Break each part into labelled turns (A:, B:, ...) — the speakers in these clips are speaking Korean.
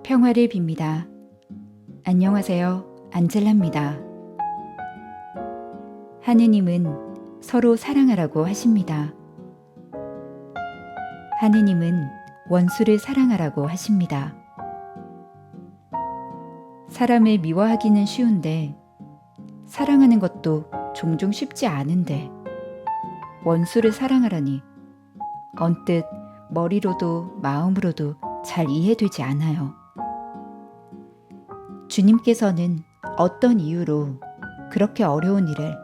A: 평화를 빕니다. 안녕하세요. 안젤라입니다. 하느님은 서로 사랑하라고 하십니다. 하느님은 원수를 사랑하라고 하십니다. 사람을 미워하기는 쉬운데 사랑하는 것도 종종 쉽지 않은데 원수를 사랑하라니 언뜻 머리로도 마음으로도 잘 이해되지 않아요. 주님께서는 어떤 이유로 그렇게 어려운 일을,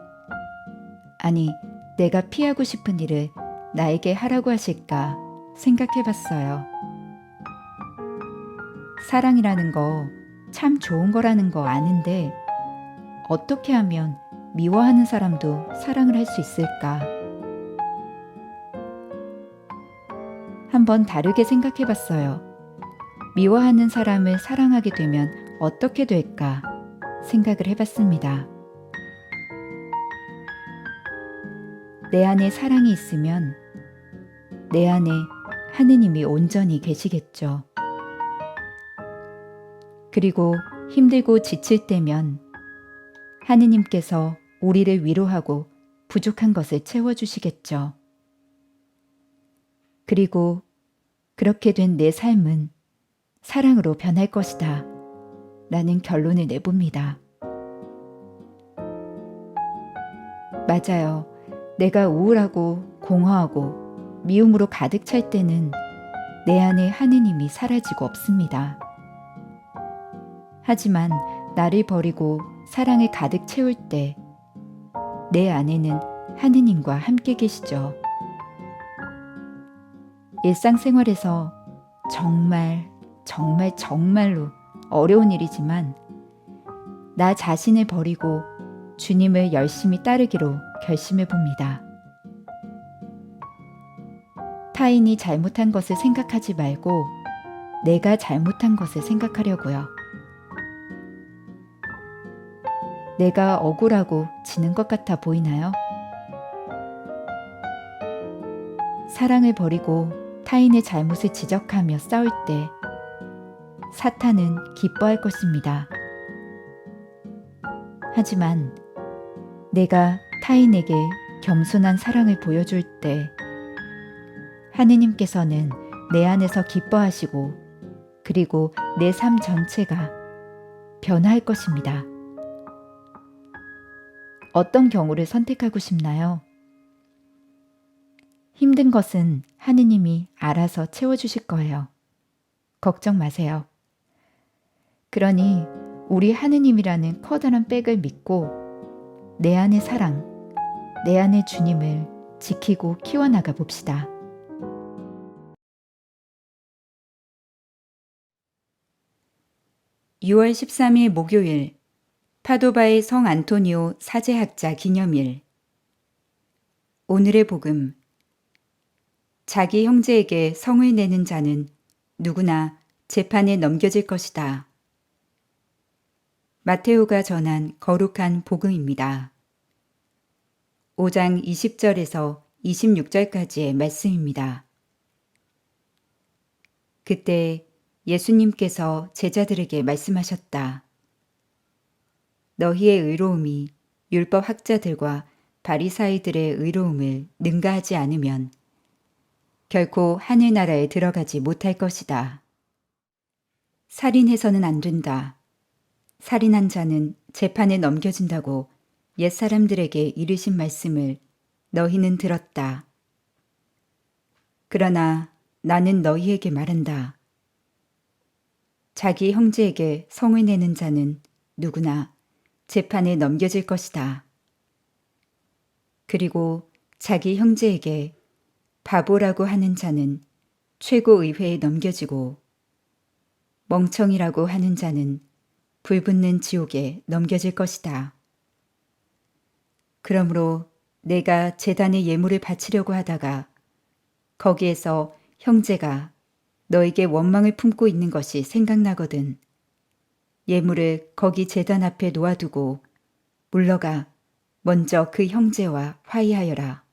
A: 아니 내가 피하고 싶은 일을 나에게 하라고 하실까 생각해 봤어요. 사랑이라는 거 참 좋은 거라는 거 아는데 어떻게 하면 미워하는 사람도 사랑을 할 수 있을까? 한번 다르게 생각해 봤어요. 미워하는 사람을 사랑하게 되면 어떻게 될까 생각을 해봤습니다. 내 안에 사랑이 있으면 내 안에 하느님이 온전히 계시겠죠. 그리고 힘들고 지칠 때면 하느님께서 우리를 위로하고 부족한 것을 채워주시겠죠. 그리고 그렇게 된 내 삶은 사랑으로 변할 것이다 라는 결론을 내봅니다. 맞아요. 내가 우울하고 공허하고 미움으로 가득 찰 때는 내 안에 하느님이 사라지고 없습니다. 하지만 나를 버리고 사랑을 가득 채울 때 내 안에는 하느님과 함께 계시죠. 일상생활에서 정말로 어려운 일이지만 나 자신을 버리고 주님을 열심히 따르기로 결심해 봅니다. 타인이 잘못한 것을 생각하지 말고 내가 잘못한 것을 생각하려고요. 내가 억울하고 지는 것 같아 보이나요? 사랑을 버리고 타인의 잘못을 지적하며 싸울 때 사탄은 기뻐할 것입니다. 하지만 내가 타인에게 겸손한 사랑을 보여줄 때 하느님께서는 내 안에서 기뻐하시고 그리고 내 삶 전체가 변화할 것입니다. 어떤 경우를 선택하고 싶나요? 힘든 것은 하느님이 알아서 채워주실 거예요. 걱정 마세요. 그러니 우리 하느님이라는 커다란 백을 믿고 내 안의 사랑, 내 안의 주님을 지키고 키워나가 봅시다. (6월 13일) 목요일 파도바의 성 안토니오 사제학자 기념일. 오늘의 복음. 자기 형제에게 성을 내는 자는 누구나 재판에 넘겨질 것이다. 마테오가 전한 거룩한 복음입니다. 5장 20절에서 26절까지의 말씀입니다. 그때 예수님께서 제자들에게 말씀하셨다. 너희의 의로움이 율법 학자들과 바리사이들의 의로움을 능가하지 않으면 결코 하늘나라에 들어가지 못할 것이다. 살인해서는 안 된다. 살인한 자는 재판에 넘겨진다고 옛사람들에게 이르신 말씀을 너희는 들었다. 그러나 나는 너희에게 말한다. 자기 형제에게 성을 내는 자는 누구나 재판에 넘겨질 것이다. 그리고 자기 형제에게 바보라고 하는 자는 최고의회에 넘겨지고 멍청이라고 하는 자는 불붙는 지옥에 넘겨질 것이다. 그러므로 내가 제단에 예물을 바치려고 하다가 거기에서 형제가 너에게 원망을 품고 있는 것이 생각나거든 예물을 거기 제단 앞에 놓아두고 물러가 먼저 그 형제와 화해하여라.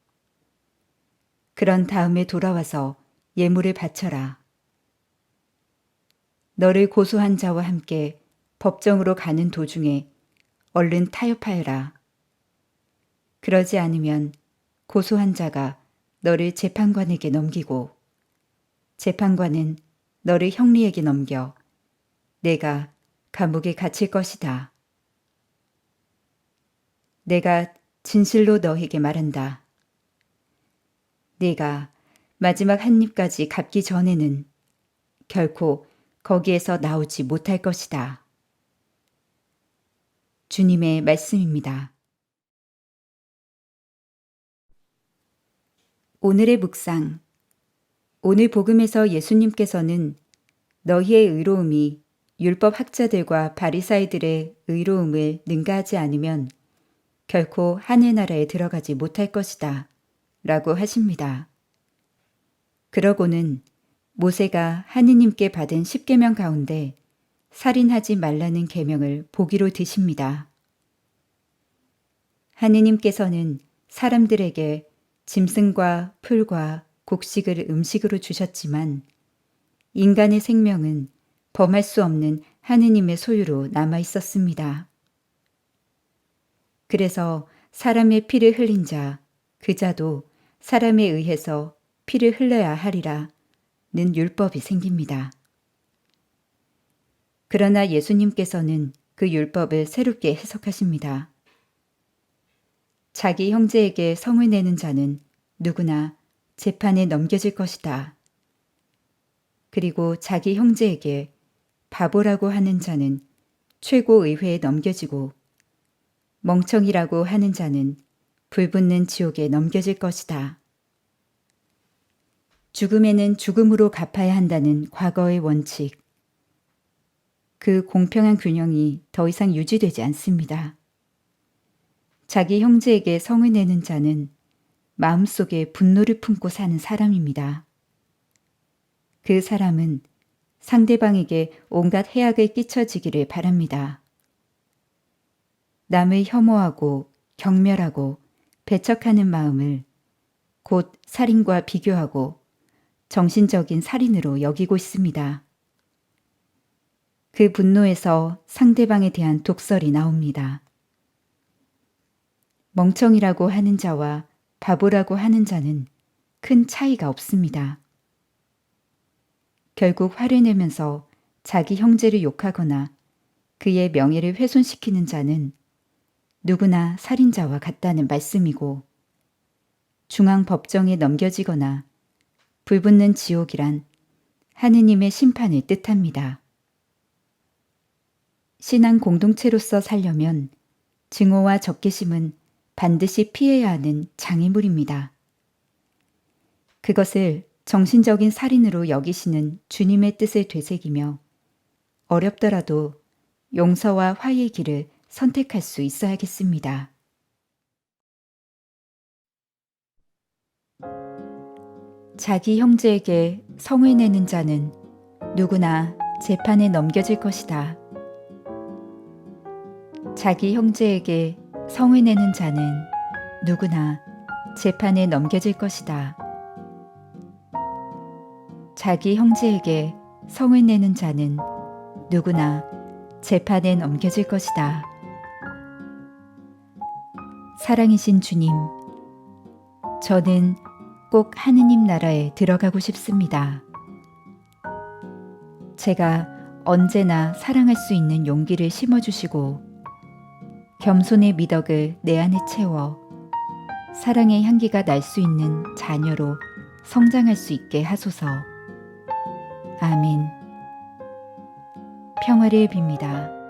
A: 그런 다음에 돌아와서 예물을 바쳐라. 너를 고소한 자와 함께 법정으로 가는 도중에 얼른 타협하여라. 그러지 않으면 고소한 자가 너를 재판관에게 넘기고 재판관은 너를 형리에게 넘겨 내가 감옥에 갇힐 것이다. 내가 진실로 너에게 말한다. 네가 마지막 한 입까지 갚기 전에는 결코 거기에서 나오지 못할 것이다. 주님의 말씀입니다. 오늘의 묵상. 오늘 복음에서 예수님께서는 너희의 의로움이 율법 학자들과 바리사이들의 의로움을 능가하지 않으면 결코 하늘 나라에 들어가지 못할 것이다 라고 하십니다. 그러고는 모세가 하느님께 받은 10계명 가운데 살인하지 말라는 계명을 보기로 드십니다. 하느님께서는 사람들에게 짐승과 풀과 곡식을 음식으로 주셨지만 인간의 생명은 범할 수 없는 하느님의 소유로 남아 있었습니다. 그래서 사람의 피를 흘린 자, 그 자도 사람에 의해서 피를 흘려야 하리라 는 율법이 생깁니다. 그러나 예수님께서는 그 율법을 새롭게 해석하십니다. 자기 형제에게 성을 내는 자는 누구나 재판에 넘겨질 것이다. 그리고 자기 형제에게 바보라고 하는 자는 최고의회에 넘겨지고 멍청이라고 하는 자는 불붙는 지옥에 넘겨질 것이다. 죽음에는 죽음으로 갚아야 한다는 과거의 원칙. 그 공평한 균형이 더 이상 유지되지 않습니다. 자기 형제에게 성을 내는 자는 마음속에 분노를 품고 사는 사람입니다. 그 사람은 상대방에게 온갖 해악을 끼쳐지기를 바랍니다. 남을 혐오하고 경멸하고 배척하는 마음을 곧 살인과 비교하고 정신적인 살인으로 여기고 있습니다. 그 분노에서 상대방에 대한 독설이 나옵니다. 멍청이라고 하는 자와 바보라고 하는 자는 큰 차이가 없습니다. 결국 화를 내면서 자기 형제를 욕하거나 그의 명예를 훼손시키는 자는 누구나 살인자와 같다는 말씀이고 중앙법정에 넘겨지거나 불붙는 지옥이란 하느님의 심판을 뜻합니다. 신앙 공동체로서 살려면 증오와 적개심은 반드시 피해야 하는 장애물입니다. 그것을 정신적인 살인으로 여기시는 주님의 뜻을 되새기며 어렵더라도 용서와 화해의 길을 선택할 수 있어야겠습니다. 자기 형제에게 성을 내는 자는 누구나 재판에 넘겨질 것이다. 자기 형제에게 성을 내는 자는 누구나 재판에 넘겨질 것이다. 자기 형제에게 성을 내는 자는 누구나 재판에 넘겨질 것이다. 사랑이신 주님, 저는 꼭 하느님 나라에 들어가고 싶습니다. 제가 언제나 사랑할 수 있는 용기를 심어주시고 겸손의 미덕을 내 안에 채워 사랑의 향기가 날 수 있는 자녀로 성장할 수 있게 하소서. 아멘. 평화를 빕니다.